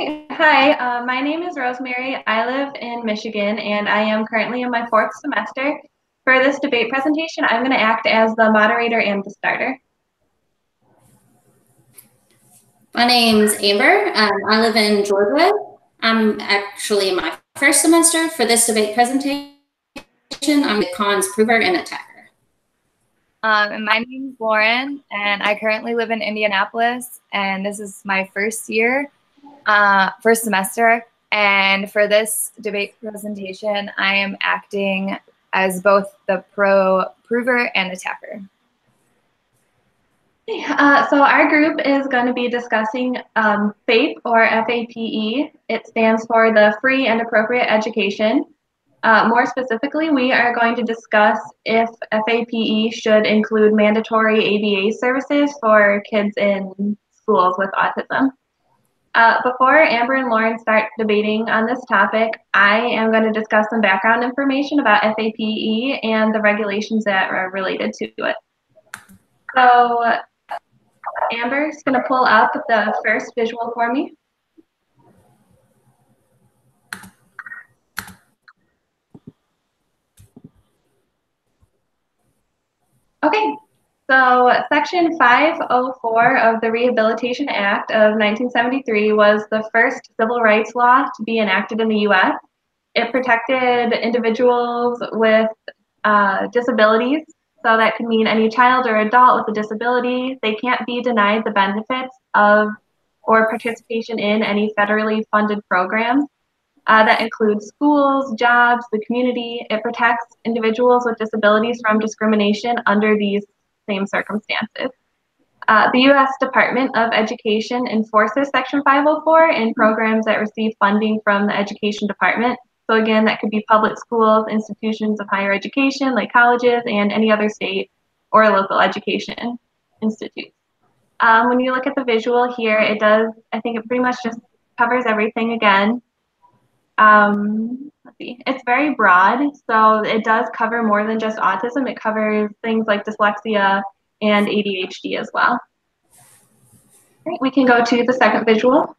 Hi, my name is Rosemary. I live in Michigan and I am currently in my fourth semester. For this debate presentation, I'm going to act as the moderator and the starter. My name's Amber. I live in Georgia. I'm actually in my first semester. For this debate presentation, I'm the cons prover and attacker. And my name is Lauren, and I currently live in Indianapolis, and this is my first semester. And for this debate presentation, I am acting as both the prover and attacker. So our group is going to be discussing FAPE or FAPE. It stands for the Free and Appropriate Education. More specifically, we are going to discuss if FAPE should include mandatory ABA services for kids in schools with autism. Before Amber and Lauren start debating on this topic, I am going to discuss some background information about FAPE and the regulations that are related to it. So Amber's going to pull up the first visual for me. Okay, so Section 504 of the Rehabilitation Act of 1973 was the first civil rights law to be enacted in the U.S. It protected individuals with disabilities, so that could mean any child or adult with a disability. They can't be denied the benefits of or participation in any federally funded programs. That includes schools, jobs, the community. It protects individuals with disabilities from discrimination under these same circumstances. The U.S. Department of Education enforces Section 504 in programs that receive funding from the Education Department. So again, that could be public schools, institutions of higher education like colleges, and any other state or local education institutes. When you look at the visual here, I think it pretty much just covers everything again. Let's see, it's very broad, so it does cover more than just autism. It covers things like dyslexia and ADHD as well. Right, we can go to the second visual.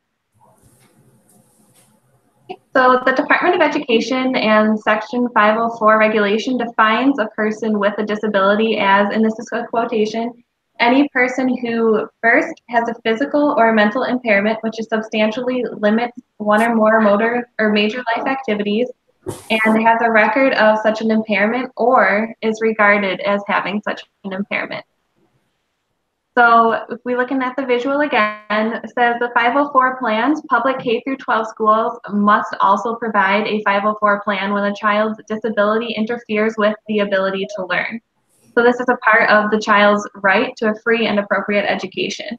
So the Department of Education and Section 504 regulation defines a person with a disability as, and this is a quotation, any person who first has a physical or mental impairment which is substantially limits one or more motor or major life activities and has a record of such an impairment or is regarded as having such an impairment. So if we're looking at the visual again, it says the 504 plans, public K through 12 schools must also provide a 504 plan when a child's disability interferes with the ability to learn. So this is a part of the child's right to a free and appropriate education.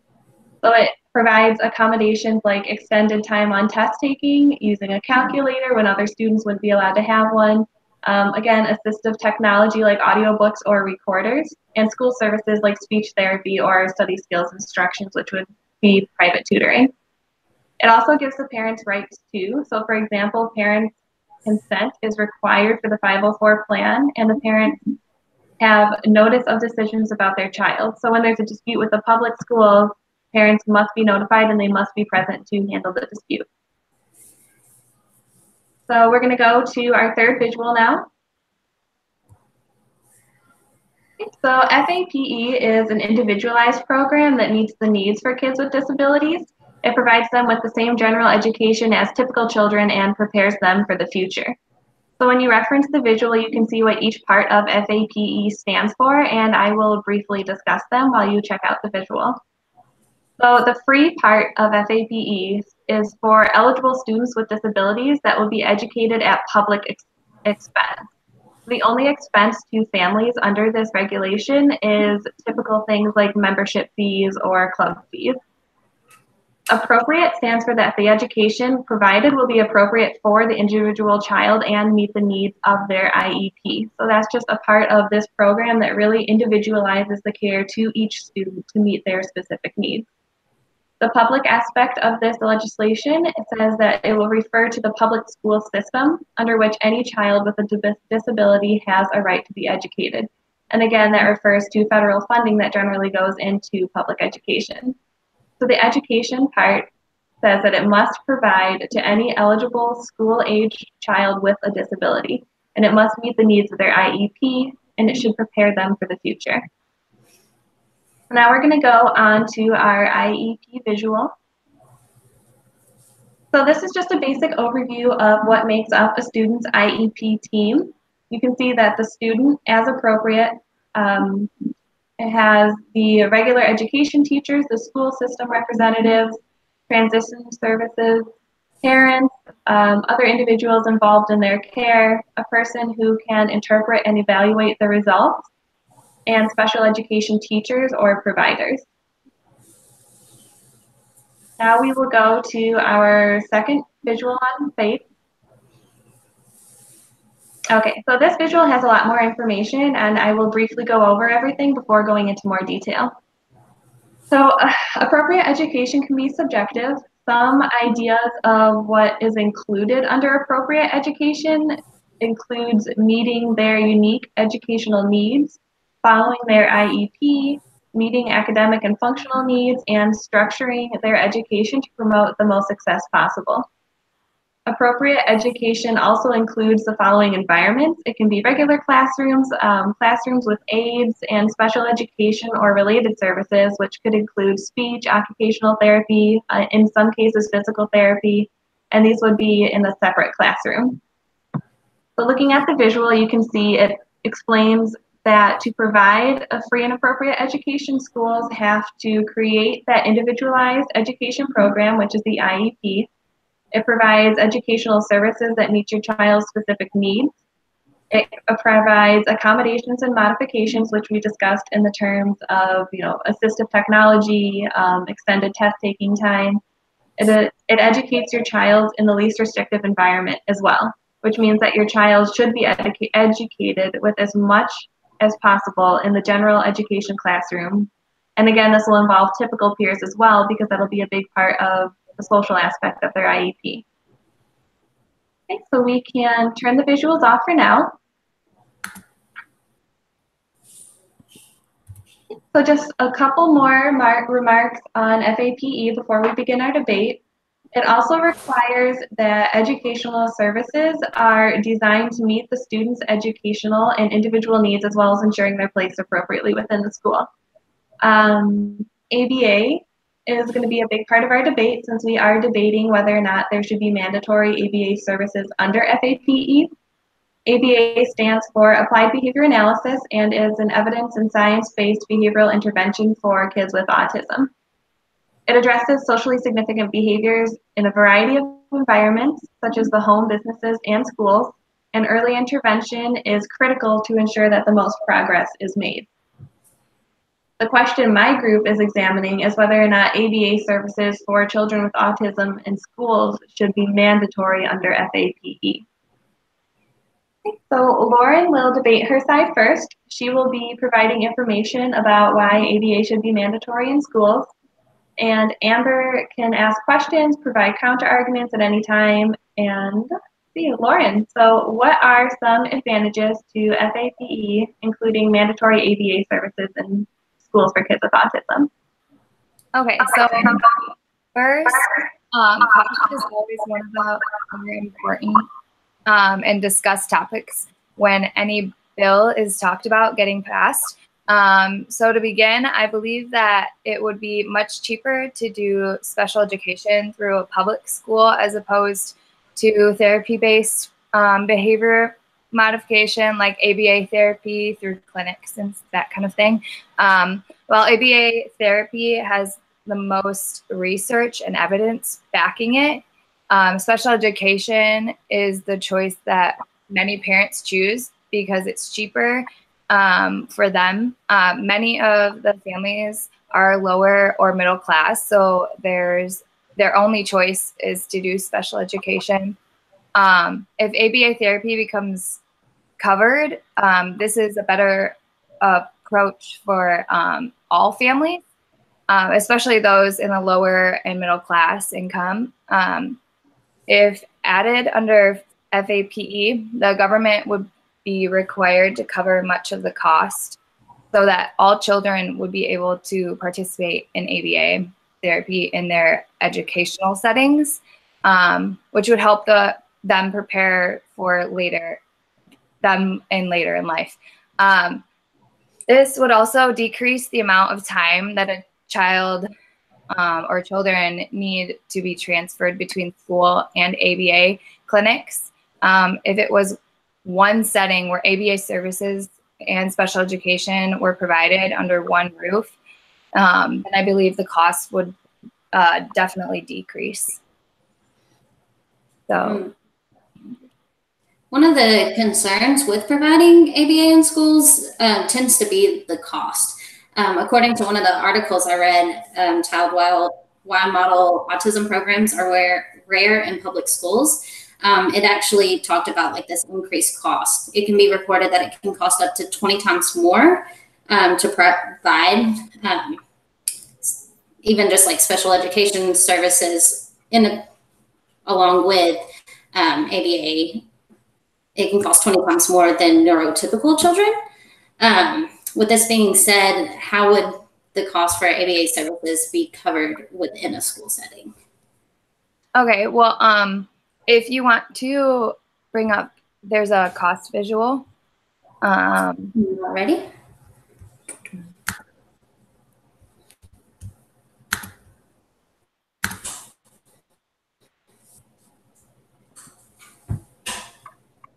So it provides accommodations like extended time on test taking, using a calculator when other students wouldn't be allowed to have one. Again, assistive technology like audiobooks or recorders, and school services like speech therapy or study skills instructions, which would be private tutoring. It also gives the parents rights too. So for example, parents' consent is required for the 504 plan, and the parents have notice of decisions about their child. So when there's a dispute with the public school, parents must be notified and they must be present to handle the dispute. So we're going to go to our third visual now. So FAPE is an individualized program that meets the needs for kids with disabilities. It provides them with the same general education as typical children and prepares them for the future. So when you reference the visual, you can see what each part of FAPE stands for, and I will briefly discuss them while you check out the visual. So the free part of FAPE is for eligible students with disabilities that will be educated at public expense. The only expense to families under this regulation is typical things like membership fees or club fees. Appropriate stands for that the education provided will be appropriate for the individual child and meet the needs of their IEP. So that's just a part of this program that really individualizes the care to each student to meet their specific needs. The public aspect of this legislation, it says that it will refer to the public school system under which any child with a disability has a right to be educated. And again, that refers to federal funding that generally goes into public education. So the education part says that it must provide to any eligible school-aged child with a disability, and it must meet the needs of their IEP, and it should prepare them for the future. Now we're going to go on to our IEP visual. So this is just a basic overview of what makes up a student's IEP team. You can see that the student, as appropriate, it has the regular education teachers, the school system representatives, transition services, parents, other individuals involved in their care, a person who can interpret and evaluate the results, and special education teachers or providers. Now we will go to our second visual on FAPE. Okay, so this visual has a lot more information, and I will briefly go over everything before going into more detail. So appropriate education can be subjective. Some ideas of what is included under appropriate education includes meeting their unique educational needs, following their IEP, meeting academic and functional needs, and structuring their education to promote the most success possible. Appropriate education also includes the following environments. It can be regular classrooms, classrooms with aids, and special education or related services, which could include speech, occupational therapy, in some cases physical therapy, and these would be in a separate classroom. So looking at the visual, you can see it explains that to provide a free and appropriate education, schools have to create that individualized education program, which is the IEP. It provides educational services that meet your child's specific needs. It provides accommodations and modifications, which we discussed in the terms of, assistive technology, extended test taking time. It educates your child in the least restrictive environment as well, which means that your child should be educated with as much as possible in the general education classroom. And again, this will involve typical peers as well, because that'll be a big part of the social aspect of their IEP. Okay, so we can turn the visuals off for now. So just a couple more remarks on FAPE before we begin our debate. It also requires that educational services are designed to meet the student's educational and individual needs, as well as ensuring they're placed appropriately within the school. ABA is going to be a big part of our debate, since we are debating whether or not there should be mandatory ABA services under FAPE. ABA stands for Applied Behavior Analysis and is an evidence and science-based behavioral intervention for kids with autism. It addresses socially significant behaviors in a variety of environments, such as the home, businesses, and schools, and early intervention is critical to ensure that the most progress is made. The question my group is examining is whether or not ABA services for children with autism in schools should be mandatory under FAPE. So Lauren will debate her side first. She will be providing information about why ABA should be mandatory in schools. And Amber can ask questions, provide counter arguments at any time. And let's see, Lauren, so what are some advantages to FAPE, including mandatory ABA services in schools for kids with autism? Okay, so first, caution is always one of the more important and discussed topics when any bill is talked about getting passed. So to begin, I believe that it would be much cheaper to do special education through a public school as opposed to therapy-based behavior modification like ABA therapy through clinics and that kind of thing. While ABA therapy has the most research and evidence backing it, special education is the choice that many parents choose because it's cheaper for them. Many of the families are lower or middle class, so their only choice is to do special education. If ABA therapy becomes covered, this is a better approach for all families, especially those in the lower and middle class income. If added under FAPE, the government would be required to cover much of the cost so that all children would be able to participate in ABA. therapy in their educational settings, which would help them prepare for later in life. This would also decrease the amount of time that a child or children need to be transferred between school and ABA clinics. If it was one setting where ABA services and special education were provided under one roof, then I believe the cost would definitely decrease. So. One of the concerns with providing ABA in schools tends to be the cost. According to one of the articles I read, child Y model autism programs are rare in public schools. It actually talked about like this increased cost. It can be reported that it can cost up to 20 times more to provide even just like special education services along with ABA. It can cost 20 times more than neurotypical children. With this being said, how would the cost for ABA services be covered within a school setting? Okay, well, if you want to bring up, there's a cost visual. Ready?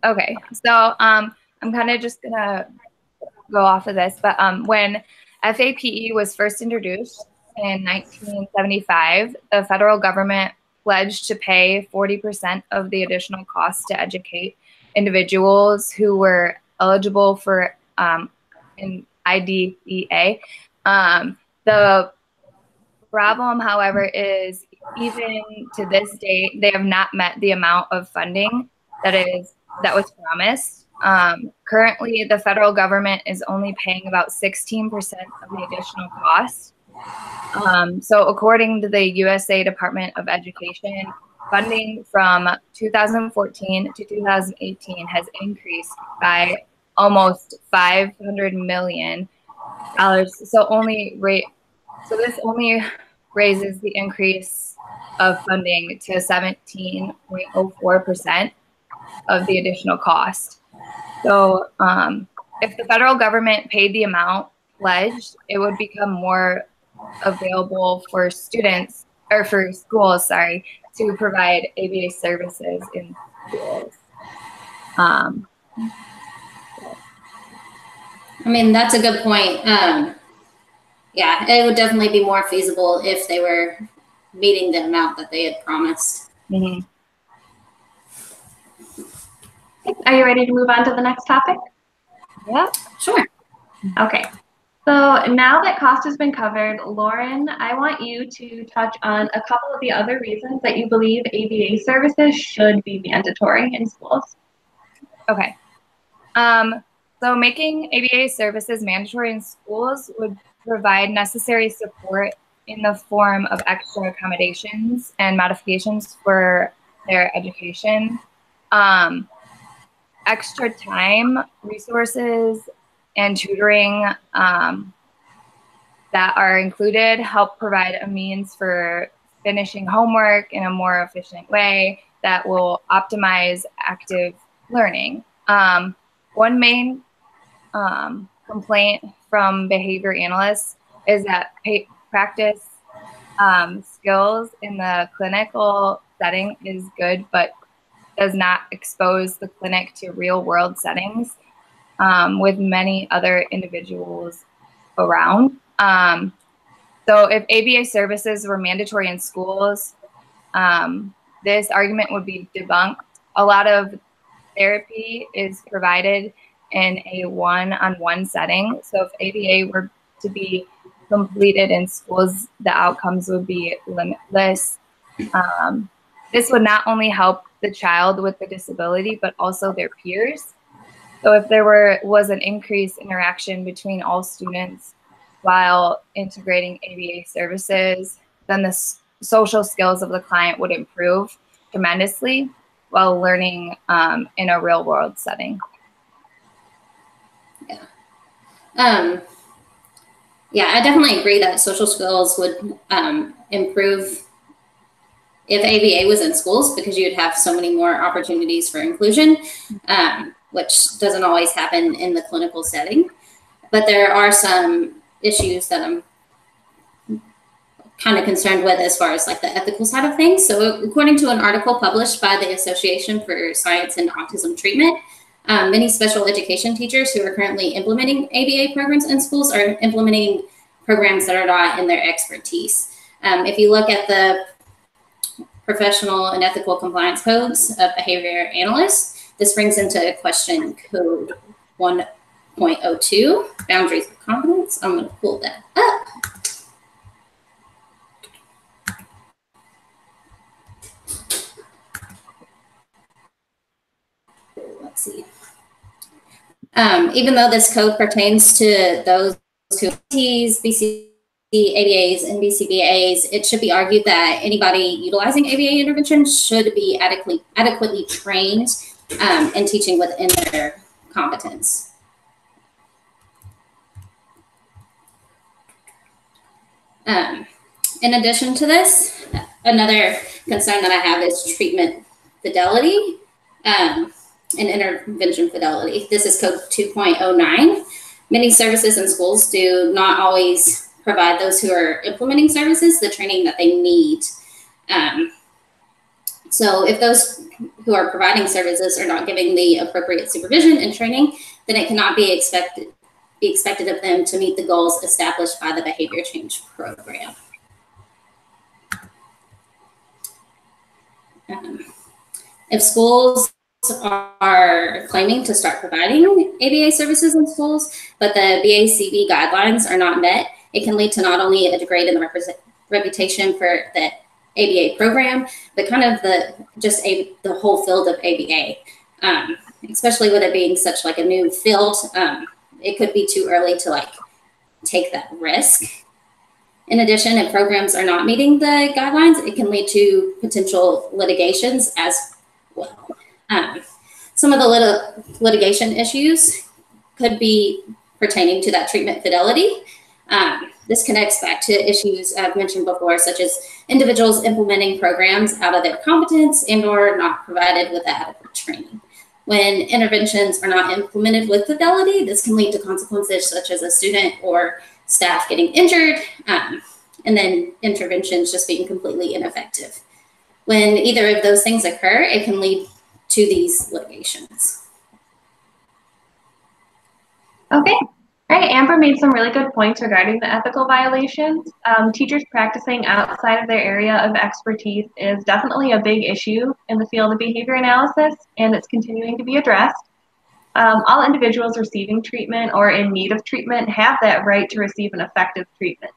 Okay, so I'm kind of just gonna go off of this, but when FAPE was first introduced in 1975, the federal government pledged to pay 40% of the additional cost to educate individuals who were eligible for an IDEA. The problem, however, is even to this date, they have not met the amount of funding that was promised. Currently, the federal government is only paying about 16% of the additional cost. So according to the USA Department of Education, funding from 2014 to 2018 has increased by almost $500 million. So this only raises the increase of funding to 17.04% of the additional cost. So if the federal government paid the amount pledged, it would become more available for schools, to provide ABA services in schools. I mean, that's a good point. Yeah, it would definitely be more feasible if they were meeting the amount that they had promised. Mm-hmm. Are you ready to move on to the next topic? Yeah, sure. Okay. So now that cost has been covered, Lauren, I want you to touch on a couple of the other reasons that you believe ABA services should be mandatory in schools. Okay. So making ABA services mandatory in schools would provide necessary support in the form of extra accommodations and modifications for their education. Extra time, resources, and tutoring that are included help provide a means for finishing homework in a more efficient way that will optimize active learning. One main complaint from behavior analysts is that practice skills in the clinical setting is good, but does not expose the clinic to real-world settings with many other individuals around. So if ABA services were mandatory in schools, this argument would be debunked. A lot of therapy is provided in a one-on-one setting. So if ABA were to be completed in schools, the outcomes would be limitless. This would not only help the child with the disability, but also their peers. So if there was an increased interaction between all students while integrating ABA services, then the social skills of the client would improve tremendously while learning in a real world setting. Yeah. Yeah, I definitely agree that social skills would improve if ABA was in schools, because you'd have so many more opportunities for inclusion, which doesn't always happen in the clinical setting. But there are some issues that I'm kind of concerned with as far as like the ethical side of things. So according to an article published by the Association for Science and Autism Treatment, many special education teachers who are currently implementing ABA programs in schools are implementing programs that are not in their expertise. If you look at the professional and ethical compliance codes of behavior analysts, this brings into question code 1.02, boundaries of competence. I'm going to pull that up. Let's see. Even though this code pertains to those who BC ABAs and BCBAs, it should be argued that anybody utilizing ABA intervention should be adequately trained and teaching within their competence. In addition to this, another concern that I have is treatment fidelity and intervention fidelity. This is code 2.09. Many services and schools do not always provide those who are implementing services the training that they need. So if those who are providing services are not giving the appropriate supervision and training, then it cannot be expected of them to meet the goals established by the behavior change program. If schools are claiming to start providing ABA services in schools, but the BACB guidelines are not met, it can lead to not only a degrade in the reputation for the ABA program, but kind of the whole field of ABA, especially with it being such like a new field. It could be too early to like take that risk. In addition, if programs are not meeting the guidelines, it can lead to potential litigations as well. Some of the litigation issues could be pertaining to that treatment fidelity. This connects back to issues I've mentioned before, such as individuals implementing programs out of their competence and or not provided with adequate training. When interventions are not implemented with fidelity, this can lead to consequences such as a student or staff getting injured, and then interventions just being completely ineffective. When either of those things occur, it can lead to these litigations. Okay. All right, Amber made some really good points regarding the ethical violations. Teachers practicing outside of their area of expertise is definitely a big issue in the field of behavior analysis, and it's continuing to be addressed. All individuals receiving treatment or in need of treatment have that right to receive an effective treatment.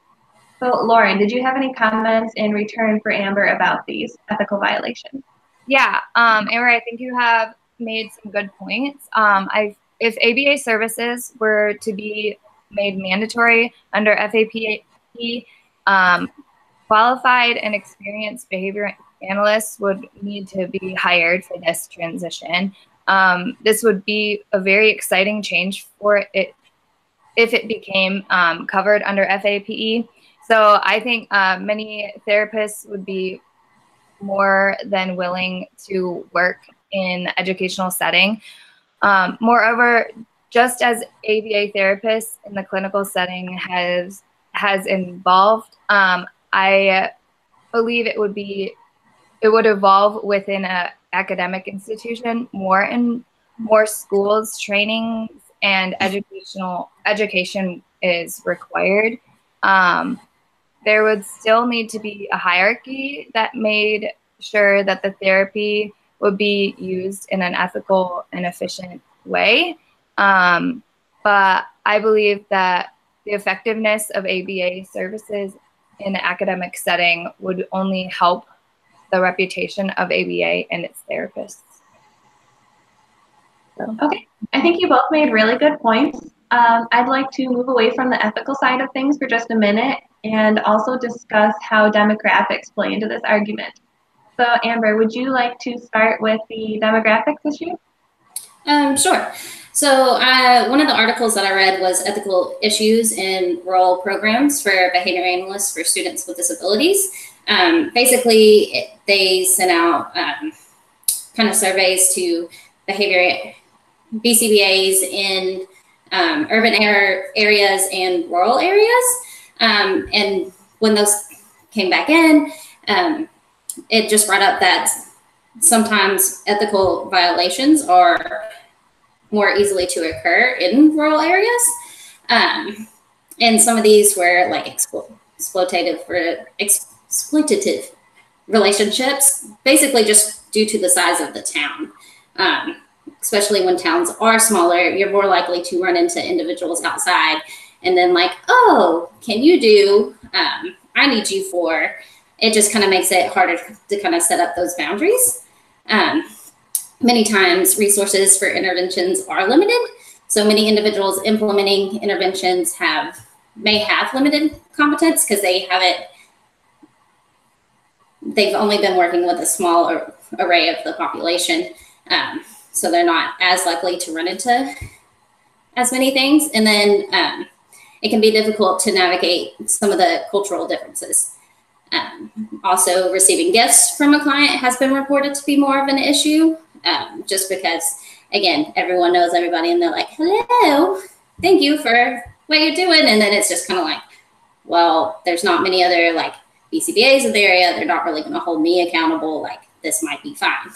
So, Lauren, did you have any comments in return for Amber about these ethical violations? Yeah, Amber, I think you have made some good points. If ABA services were to be made mandatory under FAPE, qualified and experienced behavior analysts would need to be hired for this transition. This would be a very exciting change for it if it became covered under FAPE. So I think many therapists would be more than willing to work in educational setting. Moreover, just as ABA therapists in the clinical setting has evolved, I believe it would evolve within an academic institution more and more schools, trainings, and education is required. There would still need to be a hierarchy that made sure that the therapy would be used in an ethical and efficient way. But I believe that the effectiveness of ABA services in the academic setting would only help the reputation of ABA and its therapists. So. Okay, I think you both made really good points. I'd like to move away from the ethical side of things for just a minute and also discuss how demographics play into this argument. So Amber, would you like to start with the demographics issue? Sure. So one of the articles that I read was ethical issues in rural programs for behavior analysts for students with disabilities. Basically, they sent out kind of surveys to behavior BCBAs in urban areas and rural areas. And when those came back in, it just brought up that sometimes ethical violations are more easily to occur in rural areas. And some of these were like exploitative relationships, basically just due to the size of the town. Especially when towns are smaller, you're more likely to run into individuals outside and then like, oh, can you do, I need you for, it just kind of makes it harder to kind of set up those boundaries. Many times resources for interventions are limited. So many individuals implementing interventions may have limited competence because they've only been working with a small array of the population. So they're not as likely to run into as many things. And then it can be difficult to navigate some of the cultural differences. Also, receiving gifts from a client has been reported to be more of an issue, just because, again, everyone knows everybody and they're like, hello, thank you for what you're doing. And then it's just kind of like, well, there's not many other like BCBAs in the area. They're not really going to hold me accountable. Like, this might be fine.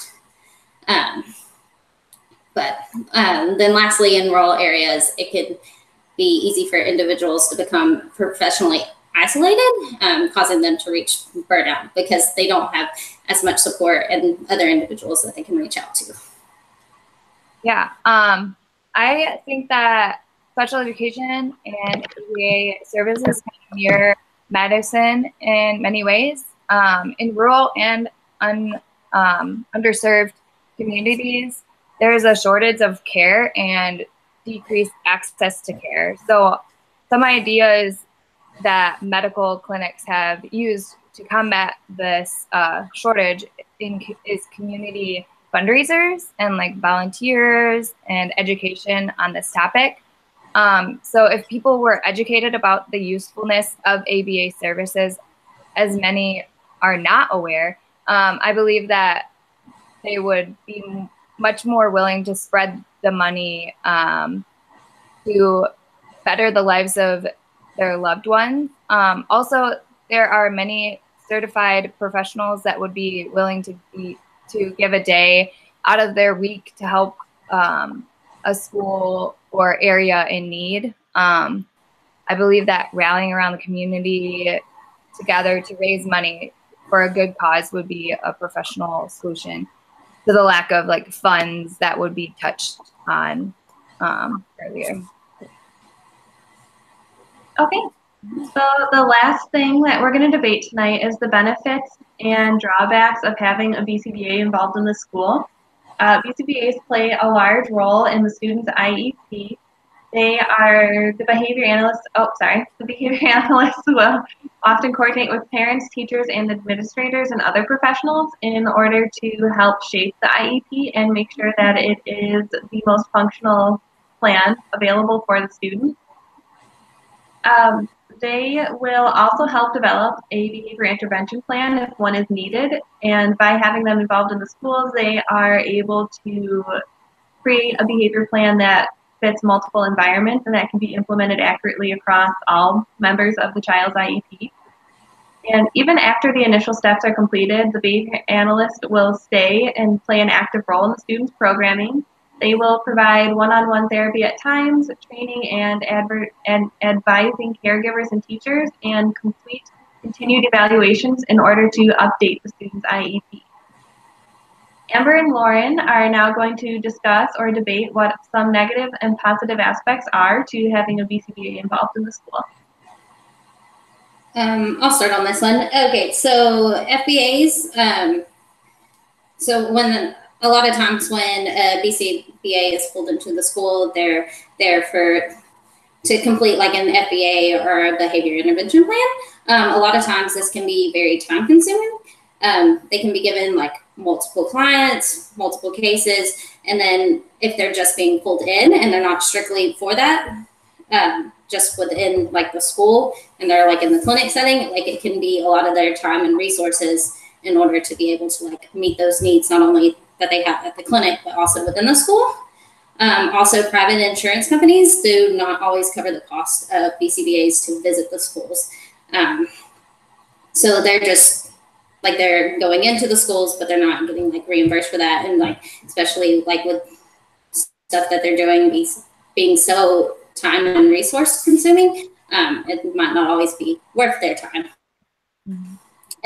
But then lastly, in rural areas, it could be easy for individuals to become professionally isolated, causing them to reach burnout because they don't have as much support and other individuals that they can reach out to. Yeah, I think that special education and ABA services can mirror medicine in many ways. In rural and underserved communities, there is a shortage of care and decreased access to care. So some ideas that medical clinics have used to combat this shortage is community fundraisers and like volunteers and education on this topic. So if people were educated about the usefulness of ABA services, as many are not aware, I believe that they would be much more willing to spread the money to better the lives of their loved ones. Also, there are many certified professionals that would be willing to give a day out of their week to help a school or area in need. I believe that rallying around the community together to raise money for a good cause would be a professional solution to the lack of like funds that would be touched on earlier. Okay, so the last thing that we're going to debate tonight is the benefits and drawbacks of having a BCBA involved in the school. BCBAs play a large role in the student's IEP. They are the behavior analysts, the behavior analysts will often coordinate with parents, teachers, and administrators and other professionals in order to help shape the IEP and make sure that it is the most functional plan available for the student. They will also help develop a behavior intervention plan if one is needed, and by having them involved in the schools, they are able to create a behavior plan that fits multiple environments and that can be implemented accurately across all members of the child's IEP. And even after the initial steps are completed, the behavior analyst will stay and play an active role in the student's programming. They will provide one-on-one therapy at times, training and advising caregivers and teachers, and complete continued evaluations in order to update the student's IEP. Amber and Lauren are now going to discuss or debate what some negative and positive aspects are to having a BCBA involved in the school. I'll start on this one. Okay, so FBAs, so a lot of times when a BCBA is pulled into the school, they're there to complete like an FBA or a behavior intervention plan. A lot of times this can be very time consuming. They can be given like multiple clients, multiple cases, and then if they're just being pulled in and they're not strictly for that, just within like the school and they're like in the clinic setting, like it can be a lot of their time and resources in order to be able to like meet those needs, not only that they have at the clinic, but also within the school. Also, private insurance companies do not always cover the cost of BCBAs to visit the schools. So they're just like they're going into the schools, but they're not getting like reimbursed for that. And like, especially like with stuff that they're doing being so time and resource consuming, it might not always be worth their time. Mm-hmm.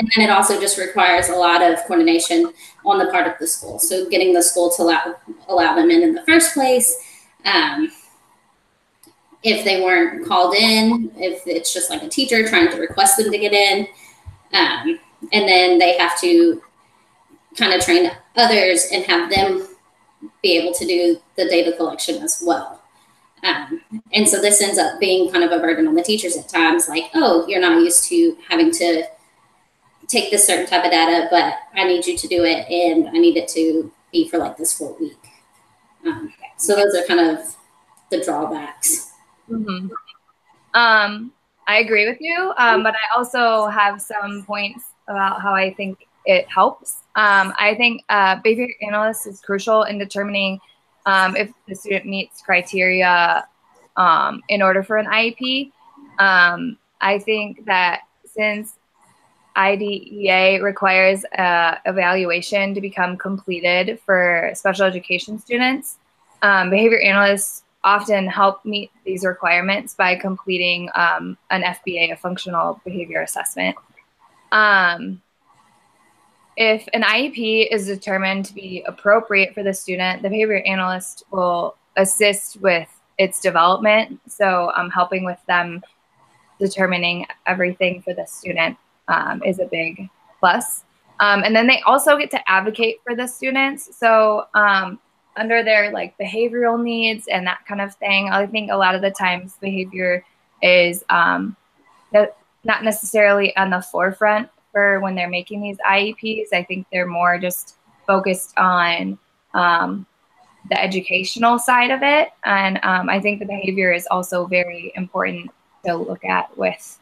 And then it also just requires a lot of coordination on the part of the school. So getting the school to allow them in the first place. If they weren't called in, if it's just like a teacher trying to request them to get in. And then they have to kind of train others and have them be able to do the data collection as well. And so this ends up being kind of a burden on the teachers at times, like, oh, you're not used to having to take this certain type of data, but I need you to do it, and I need it to be for like this full week. So those are kind of the drawbacks. Mm-hmm. I agree with you, but I also have some points about how I think it helps. I think behavior analyst is crucial in determining if the student meets criteria in order for an IEP. I think that since IDEA requires evaluation to become completed for special education students, behavior analysts often help meet these requirements by completing an FBA, a functional behavior assessment. If an IEP is determined to be appropriate for the student, the behavior analyst will assist with its development. So helping with them determining everything for the student is a big plus. And then they also get to advocate for the students. So under their like behavioral needs and that kind of thing, I think a lot of the times behavior is not necessarily on the forefront for when they're making these IEPs. I think they're more just focused on the educational side of it. And I think the behavior is also very important to look at with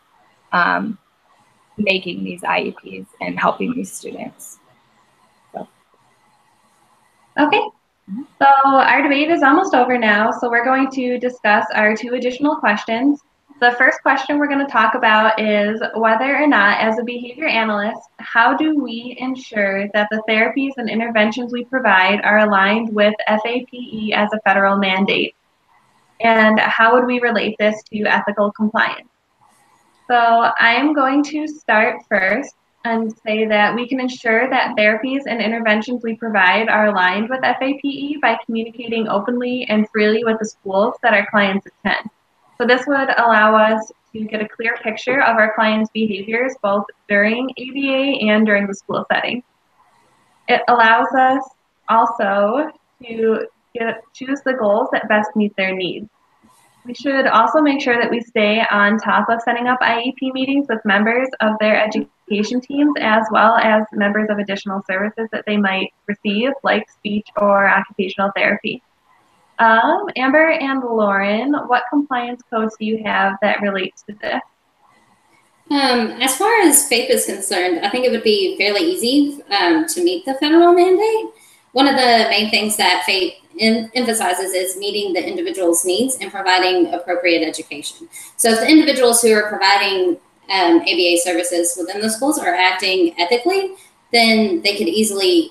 making these IEPs and helping these students. So. Okay, so our debate is almost over now, so we're going to discuss our 2 additional questions. The first question we're going to talk about is whether or not, as a behavior analyst, how do we ensure that the therapies and interventions we provide are aligned with FAPE as a federal mandate? And how would we relate this to ethical compliance? So I am going to start first and say that we can ensure that therapies and interventions we provide are aligned with FAPE by communicating openly and freely with the schools that our clients attend. So this would allow us to get a clear picture of our clients' behaviors both during ABA and during the school setting. It allows us also to choose the goals that best meet their needs. We should also make sure that we stay on top of setting up IEP meetings with members of their education teams, as well as members of additional services that they might receive, like speech or occupational therapy. Amber and Lauren, what compliance codes do you have that relate to this? As far as FAPE is concerned, I think it would be fairly easy to meet the federal mandate. One of the main things that FAPE emphasizes is meeting the individual's needs and providing appropriate education. So if the individuals who are providing ABA services within the schools are acting ethically, then they could easily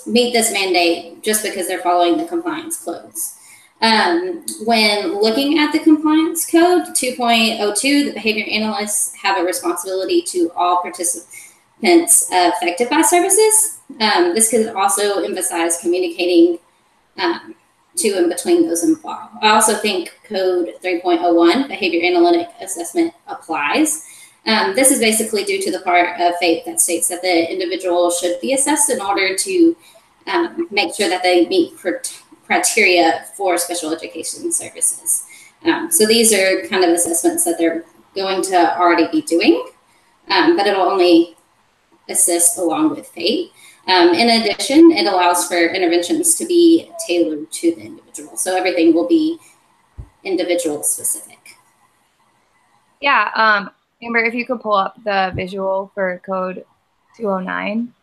meet this mandate just because they're following the compliance codes. When looking at the compliance code 2.02, the behavior analysts have a responsibility to all participants affected by services. This could also emphasize communicating to and between those involved. I also think code 3.01, behavior analytic assessment, applies. This is basically due to the part of FAPE that states that the individual should be assessed in order to make sure that they meet criteria for special education services. So these are kind of assessments that they're going to already be doing, but it'll only assist along with FATE. In addition, it allows for interventions to be tailored to the individual. So everything will be individual specific. Yeah, Amber, if you could pull up the visual for code 209.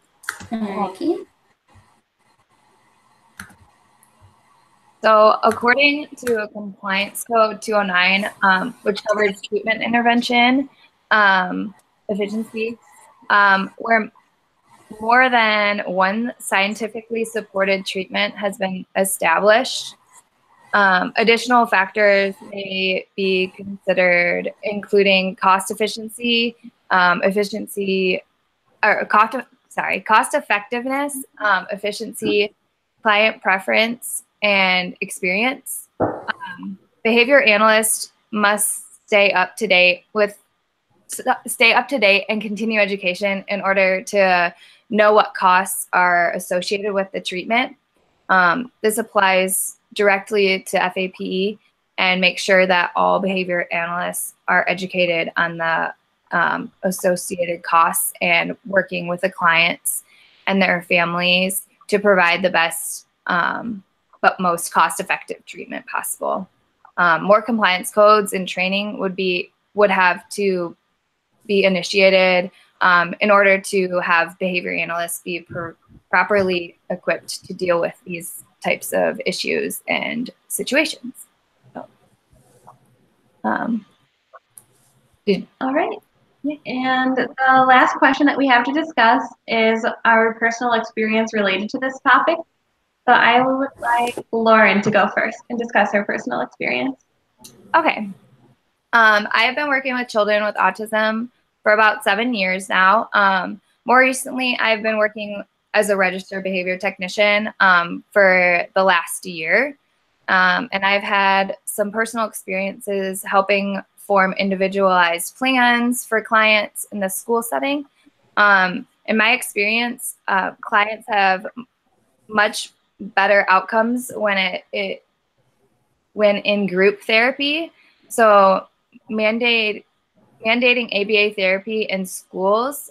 Okay. So according to Compliance Code 209, which covers treatment intervention efficiency, where more than one scientifically supported treatment has been established, additional factors may be considered, including cost efficiency, cost effectiveness, efficiency, client preference, and experience. Behavior analysts must stay up to date and continue education in order to know what costs are associated with the treatment. This applies directly to FAPE and make sure that all behavior analysts are educated on the associated costs and working with the clients and their families to provide the best but most cost-effective treatment possible. More compliance codes and training would have to be initiated in order to have behavior analysts be properly equipped to deal with these types of issues and situations. So, all right. And the last question that we have to discuss is our personal experience related to this topic. So I would like Lauren to go first and discuss her personal experience. Okay. I have been working with children with autism for about 7 years now. More recently, I've been working as a registered behavior technician for the last year. And I've had some personal experiences helping form individualized plans for clients in the school setting. In my experience, clients have much better outcomes when when in group therapy. So mandating ABA therapy in schools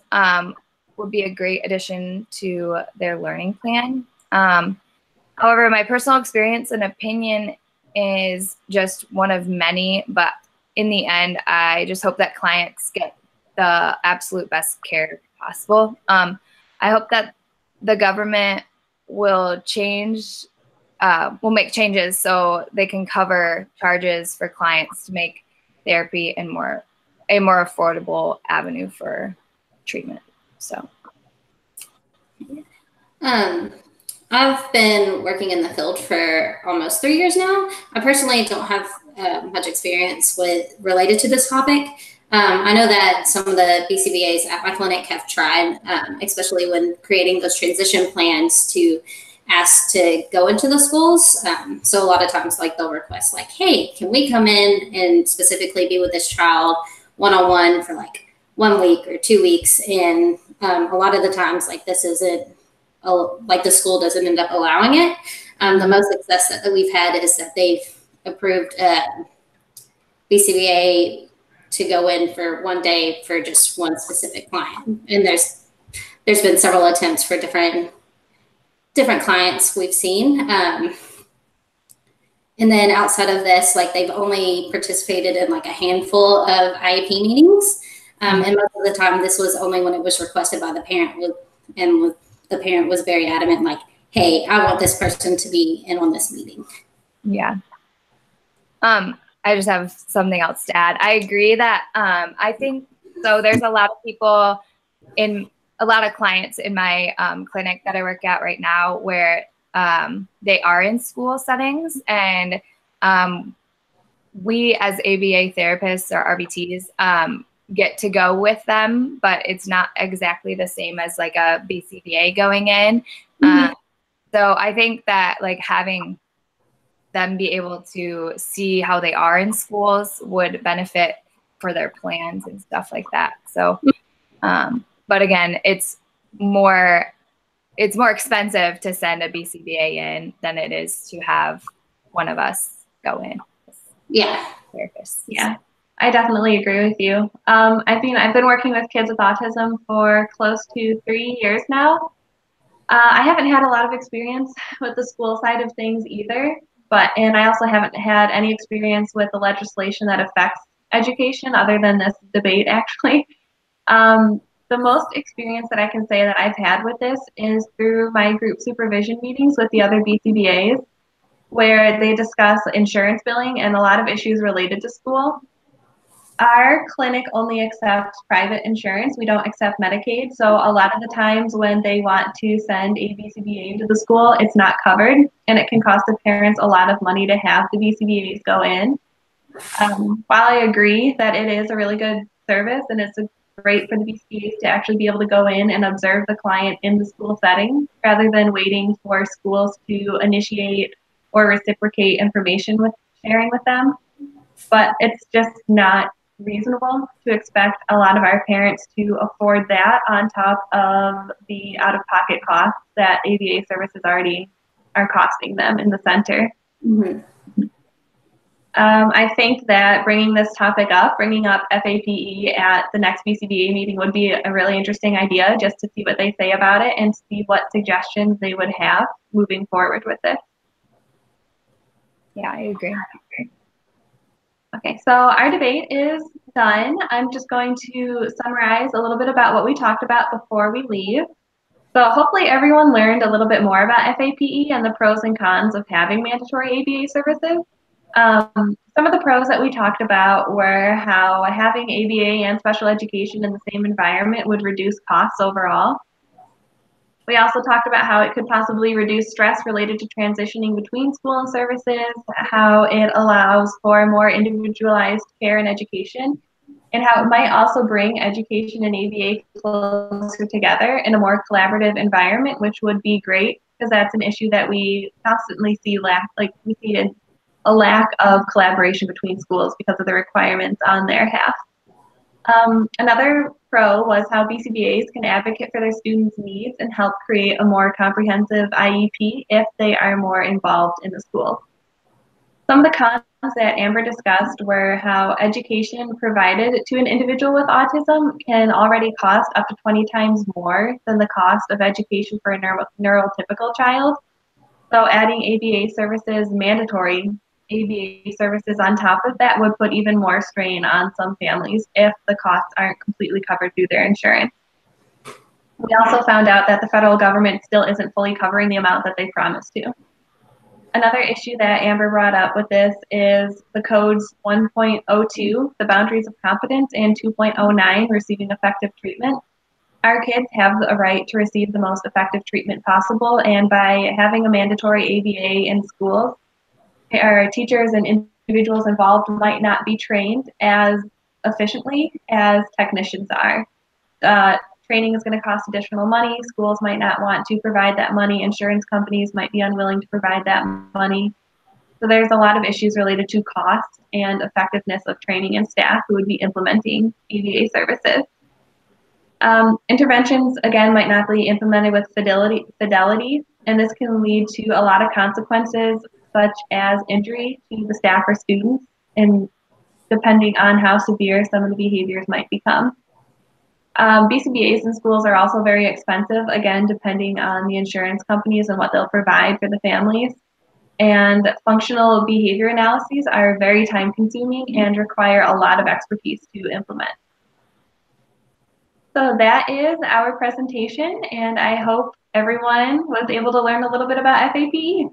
would be a great addition to their learning plan. However, my personal experience and opinion is just one of many, but in the end, I just hope that clients get the absolute best care possible. I hope that the government will make changes so they can cover charges for clients to make therapy a more affordable avenue for treatment. So, I've been working in the field for almost 3 years now. I personally don't have much experience related to this topic. I know that some of the BCBAs at my clinic have tried, especially when creating those transition plans to ask to go into the schools. So a lot of times, like, they'll request, like, hey, can we come in and specifically be with this child one-on-one for like 1 week or 2 weeks? And a lot of the times, like, this isn't, like, the school doesn't end up allowing it. The most success that we've had is that they've approved BCBA to go in for 1 day for just one specific client. And there's been several attempts for different clients we've seen. And then outside of this, like, they've only participated in like a handful of IEP meetings. And most of the time this was only when it was requested by the parent, and the parent was very adamant, like, hey, I want this person to be in on this meeting. Yeah. I just have something else to add. I agree that I think so. There's a lot of clients in my clinic that I work at right now where they are in school settings, and we as ABA therapists or RBTs get to go with them, but it's not exactly the same as like a BCBA going in. So I think that, like, having them be able to see how they are in schools would benefit for their plans and stuff like that. So, but again, it's more expensive to send a BCBA in than it is to have one of us go in. Yeah. Therapists. Yeah. I definitely agree with you. I've been working with kids with autism for close to 3 years now. I haven't had a lot of experience with the school side of things either, and I also haven't had any experience with the legislation that affects education other than this debate, actually. Um, the most experience that I can say that I've had with this is through my group supervision meetings with the other BCBAs, where they discuss insurance billing and a lot of issues related to school. Our clinic only accepts private insurance. We don't accept Medicaid. So a lot of the times when they want to send a BCBA to the school, it's not covered, and it can cost the parents a lot of money to have the BCBAs go in. While I agree that it is a really good service and it's great for the BCBAs to actually be able to go in and observe the client in the school setting rather than waiting for schools to initiate or reciprocate information with sharing with them. But it's just not reasonable to expect a lot of our parents to afford that on top of the out-of-pocket costs that ABA services already are costing them in the center. Mm-hmm. I think that bringing this topic up, bringing up FAPE at the next BCBA meeting would be a really interesting idea, just to see what they say about it and see what suggestions they would have moving forward with this. Yeah, I agree. Okay, so our debate is done. I'm just going to summarize a little bit about what we talked about before we leave. So hopefully everyone learned a little bit more about FAPE and the pros and cons of having mandatory ABA services. Some of the pros that we talked about were how having ABA and special education in the same environment would reduce costs overall. We also talked about how it could possibly reduce stress related to transitioning between school and services, how it allows for more individualized care and education, and how it might also bring education and ABA closer together in a more collaborative environment, which would be great because that's an issue that we constantly see a lack of collaboration between schools because of the requirements on their half. Another pro was how BCBAs can advocate for their students' needs and help create a more comprehensive IEP if they are more involved in the school. Some of the cons that Amber discussed were how education provided to an individual with autism can already cost up to 20 times more than the cost of education for a neurotypical child. So adding ABA services, mandatory ABA services on top of that would put even more strain on some families if the costs aren't completely covered through their insurance. We also found out that the federal government still isn't fully covering the amount that they promised to. Another issue that Amber brought up with this is the codes 1.02, the boundaries of competence, and 2.09, receiving effective treatment. Our kids have a right to receive the most effective treatment possible, and by having a mandatory ABA in schools, our teachers and individuals involved might not be trained as efficiently as technicians are. Training is going to cost additional money. Schools might not want to provide that money. Insurance companies might be unwilling to provide that money. So there's a lot of issues related to cost and effectiveness of training and staff who would be implementing ABA services. Interventions, again, might not be implemented with fidelity, and this can lead to a lot of consequences, such as injury to the staff or students, and depending on how severe some of the behaviors might become. BCBAs in schools are also very expensive, again, depending on the insurance companies and what they'll provide for the families. And functional behavior analyses are very time consuming and require a lot of expertise to implement. So that is our presentation, and I hope everyone was able to learn a little bit about FAPE.